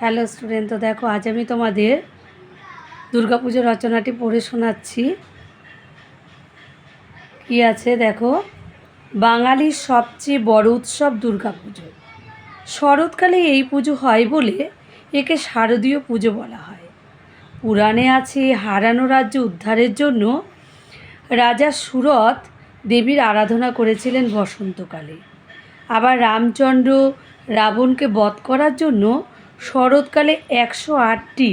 Hello student, তো দেখো আজ আমি তোমাদের দুর্গাপুজোর রচনাটি পড়ে শোনাচ্ছি। কি আছে দেখো। বাঙালির সবচেয়ে বড় উৎসব দুর্গাপুজো। শরৎকালে এই পুজো হয় বলে একে শারদীয় পুজো বলা হয়। পুরাণে আছে হারানো রাজ্য উদ্ধারের জন্য রাজা সুরথ দেবীর আরাধনা করেছিলেন বসন্তকালে। আবার রামচন্দ্র রাবণকে বধ করার জন্য শরৎকালে 108টি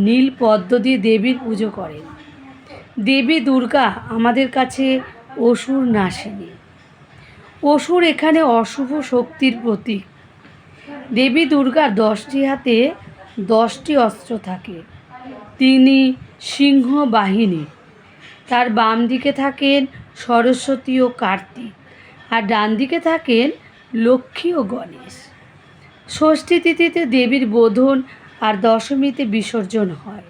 নীল পদ্ম দিয়ে দেবীর পুজো করেন। দেবী দুর্গা আমাদের কাছে অসুর নাসিনী। অসুর এখানে অশুভ শক্তির প্রতীক। দেবী দুর্গার 10টি হাতে 10টি অস্ত্র থাকে। তিনি সিংহ বাহিনী। তার বাম দিকে থাকেন সরস্বতী ও কার্তিক, আর ডান দিকে থাকেন লক্ষ্মী ও গণেশ। ষষ্ঠী তিথিতে দেবীর বোধন আর দশমীতে বিসর্জন হয়।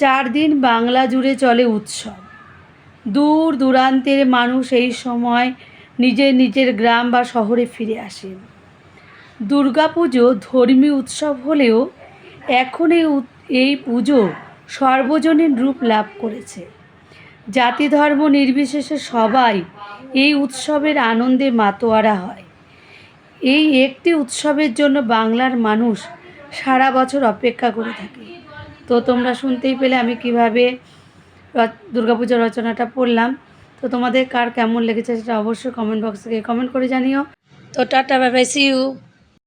4 দিন বাংলা জুড়ে চলে উৎসব। দূর দূরান্তের মানুষ এই সময় নিজের নিজের গ্রাম বা শহরে ফিরে আসেন। দুর্গাপুজো ধর্মীয় উৎসব হলেও এখন এই পুজো সর্বজনীন রূপ লাভ করেছে। জাতি ধর্ম নির্বিশেষে সবাই এই উৎসবের আনন্দে মাতোয়ারা হয়। এই একটি উৎসবের জন্য বাংলার মানুষ সারা বছর অপেক্ষা করে থাকে। তো তোমরা শুনতেই পেলে আমি কিভাবে দুর্গাপূজার রচনাটা পড়লাম। তো তোমাদের কার কেমন লেগেছে সেটা অবশ্যই কমেন্ট বক্সে কমেন্ট করে জানিও। তো tata, bye bye, see you.